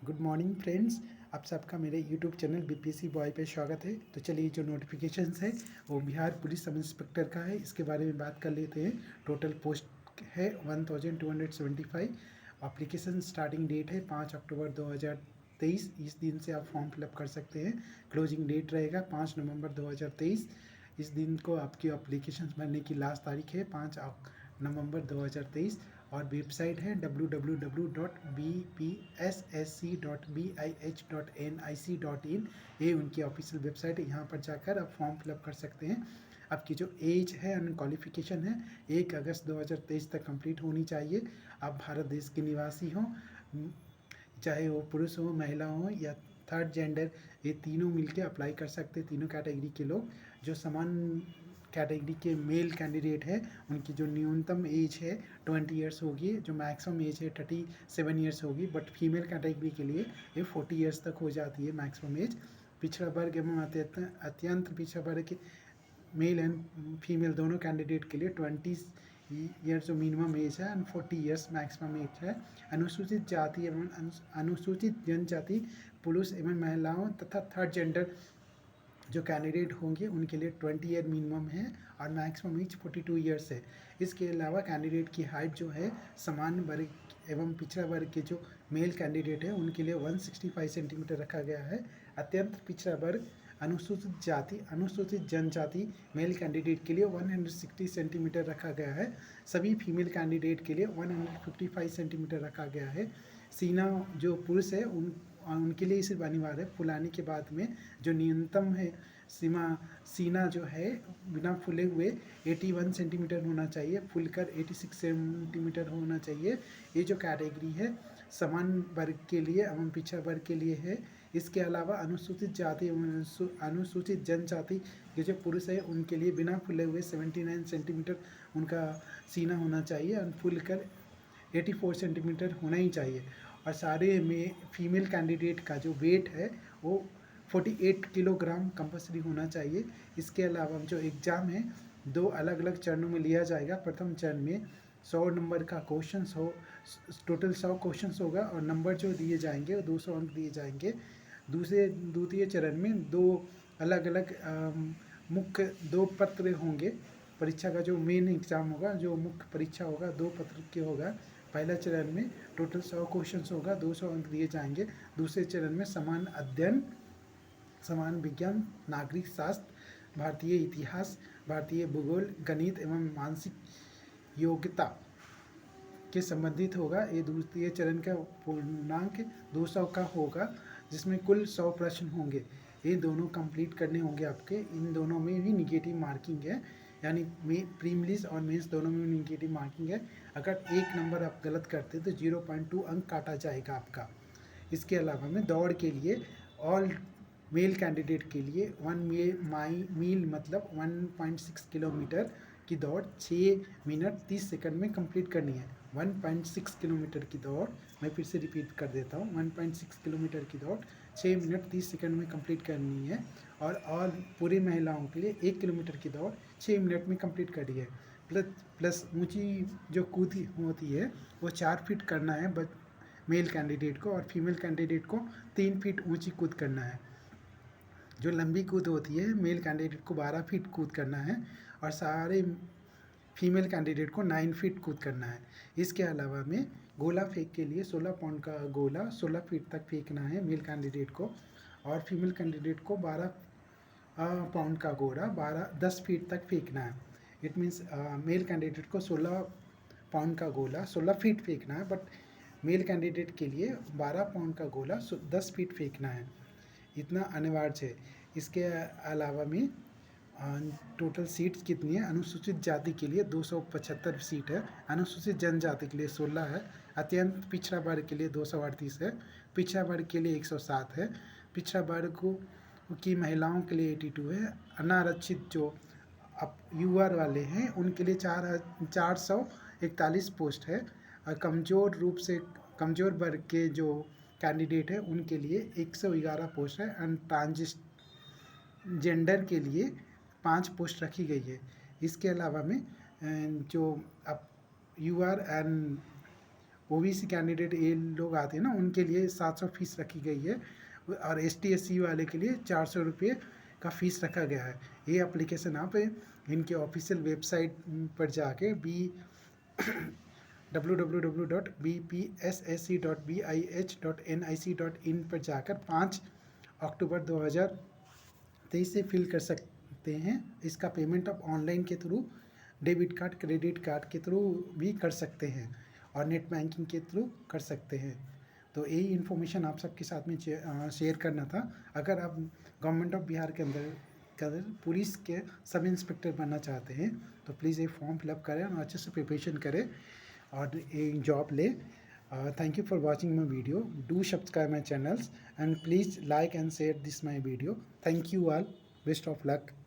Good morning friends. आप सबका मेरे यूट्यूब चैनल बीपीएससी बॉय पे स्वागत है। तो चलिए, जो नोटिफिकेशंस है वो बिहार पुलिस सब इंस्पेक्टर का है, इसके बारे में बात कर लेते हैं। टोटल पोस्ट है 1275। एप्लीकेशन स्टार्टिंग डेट है 5 अक्टूबर 2023। इस दिन से आप फॉर्म फिलअप कर सकते हैं। क्लोजिंग डेट रहेगा 5 नवंबर 2023। इस दिन को आपकी एप्लीकेशन भरने की लास्ट तारीख है 5 नवंबर 2023। और वेबसाइट है www.bpssc.bih.nic.in। ये उनकी ऑफिशियल वेबसाइट है, यहाँ पर जाकर आप फॉर्म फिलअप कर सकते हैं। आपकी जो एज है एंड क्वालिफिकेशन है 1 अगस्त 2023 तक कंप्लीट होनी चाहिए। आप भारत देश के निवासी हों, चाहे वो पुरुष हो, महिला हो या थर्ड जेंडर, ये तीनों मिलके अप्लाई कर सकते हैं। तीनों कैटेगरी के लोग, जो समान कैटेगरी के मेल कैंडिडेट है उनकी जो न्यूनतम एज है 20 ईयर्स होगी, जो मैक्सिमम एज है 37 ईयर्स होगी। बट फीमेल कैटेगरी के लिए ये 40 ईयर्स तक हो जाती है मैक्सिमम एज। पिछड़ा वर्ग एवं अत्यंत पिछड़ा वर्ग के मेल एंड फीमेल दोनों कैंडिडेट के लिए 20 ईयर्स जो मिनिमम एज है एंड 40 ईयर्स मैक्सिमम एज है। अनुसूचित जाति एवं अनुसूचित जनजाति पुरुष एवं महिलाओं तथा थर्ड जेंडर जो कैंडिडेट होंगे उनके लिए 20 ईयर मिनिमम है और मैक्सिमम एज 42 ईयर्स है। इसके अलावा कैंडिडेट की हाइट जो है सामान्य वर्ग एवं पिछड़ा वर्ग के जो मेल कैंडिडेट है उनके लिए 165 सेंटीमीटर रखा गया है। अत्यंत पिछड़ा वर्ग अनुसूचित जाति अनुसूचित जनजाति मेल कैंडिडेट के लिए 160 सेंटीमीटर रखा गया है। सभी फीमेल कैंडिडेट के लिए 155 सेंटीमीटर रखा गया है। सीना जो पुरुष है उनके लिए सिर्फ अनिवार्य है फुलाने के बाद में जो न्यूनतम है सीना जो है बिना फुले हुए 81 सेंटीमीटर होना चाहिए, फुलकर 86 सेंटीमीटर होना चाहिए। ये जो कैटेगरी है समान वर्ग के लिए एवं पिछड़ा वर्ग के लिए है। इसके अलावा अनुसूचित जाति एवं अनुसूचित जनजाति के जो पुरुष है उनके लिए बिना फुले हुए 79 सेंटीमीटर उनका सीना होना चाहिए और फुलकर 84 सेंटीमीटर होना ही चाहिए। और सारे में फीमेल कैंडिडेट का जो वेट है वो 48 किलोग्राम कंपल्सरी होना चाहिए। इसके अलावा जो एग्ज़ाम है 2 अलग अलग चरणों में लिया जाएगा। प्रथम चरण में 100 नंबर का क्वेश्चन हो, टोटल 100 क्वेश्चन होगा और नंबर जो दिए जाएंगे वो 200 अंक दिए जाएंगे। द्वितीय चरण में 2 अलग अलग मुख्य 2 पत्र होंगे। परीक्षा का जो मेन एग्ज़ाम होगा, जो मुख्य परीक्षा होगा 2 पत्र के होगा। पहला चरण में टोटल 100 क्वेश्चन होगा, 200 अंक दिए जाएंगे। दूसरे चरण में समान अध्ययन, समान विज्ञान, नागरिक शास्त्र, भारतीय इतिहास, भारतीय भूगोल, गणित एवं मानसिक योग्यता के संबंधित होगा। ये द्वितीय चरण का पूर्णांक 200 का होगा, जिसमें कुल 100 प्रश्न होंगे। ये दोनों कंप्लीट करने होंगे आपके। इन दोनों में भी निगेटिव मार्किंग है, यानी प्रीलिम्स और मेंस दोनों में निगेटिव मार्किंग है। अगर 1 नंबर आप गलत करते तो 0.2 अंक काटा जाएगा आपका। इसके अलावा में दौड़ के लिए ऑल मेल कैंडिडेट के लिए 1 मील मतलब 1.6 किलोमीटर की दौड़ 6 मिनट 30 सेकंड में कंप्लीट करनी है। 1.6 किलोमीटर की दौड़, मैं फिर से रिपीट कर देता हूँ, 1.6 किलोमीटर की दौड़ 6 मिनट 30 सेकंड में कंप्लीट करनी है। और पूरी महिलाओं के लिए 1 किलोमीटर की दौड़ 6 मिनट में कंप्लीट करनी है। प्लस ऊंची जो कूद होती है वो 4 फीट करना है मेल कैंडिडेट को, और फीमेल कैंडिडेट को 3 फीट ऊंची कूद करना है। जो लंबी कूद होती है मेल कैंडिडेट को 12 फीट कूद करना है और सारे फीमेल कैंडिडेट को 9 फीट कूद करना है। इसके अलावा में गोला फेंक के लिए 16 पाउंड का गोला 16 फीट तक फेंकना है मेल कैंडिडेट को, और फीमेल कैंडिडेट को 12 पाउंड का गोला 10 फीट तक फेंकना है। इट मीन्स मेल कैंडिडेट को 16 पाउंड का गोला 16 फीट फेंकना है, बट मेल कैंडिडेट के लिए 12 पाउंड का गोला 10 फीट फेंकना है। इतना अनिवार्य है। इसके अलावा में टोटल सीट्स कितनी है? अनुसूचित जाति के लिए 275 सीट है, अनुसूचित जनजाति के लिए 16 है, अत्यंत पिछड़ा वर्ग के लिए 238 है, पिछड़ा वर्ग के लिए 107 है, पिछड़ा वर्ग की महिलाओं के लिए 82 है, अनारक्षित जो अब यूआर वाले हैं उनके लिए 441 पोस्ट है, और कमज़ोर रूप से कमज़ोर वर्ग के जो कैंडिडेट है उनके लिए 111 पोस्ट है, एंड ट्रांसजेंडर के लिए 5 पोस्ट रखी गई है। इसके अलावा में जो अब यूआर एंड ओबीसी कैंडिडेट ये लोग आते हैं ना, उनके लिए 700 फीस रखी गई है और ST SC वाले के लिए 400 रुपये का फ़ीस रखा गया है। ये एप्लीकेशन आप इनके ऑफिशियल वेबसाइट पर जाके www.bpssc.bih.nic.in पर जाकर 5 अक्टूबर 2023 से फिल कर सकते हैं। इसका पेमेंट आप ऑनलाइन के through, debit card, credit card के थ्रू भी कर सकते हैं और नेट बैंकिंग के थ्रू कर सकते हैं। तो यही इन्फॉर्मेशन आप सबके साथ में शेयर करना था। अगर आप गवर्नमेंट ऑफ बिहार के अंदर पुलिस के सब इंस्पेक्टर बनना चाहते हैं तो प्लीज़ ये फॉर्म फिलअप करें और अच्छे से प्रिपरेशन करें और एक जॉब ले। Thank you for watching my video. Do subscribe my channels and please like and share this my video. Thank you all. Best of luck.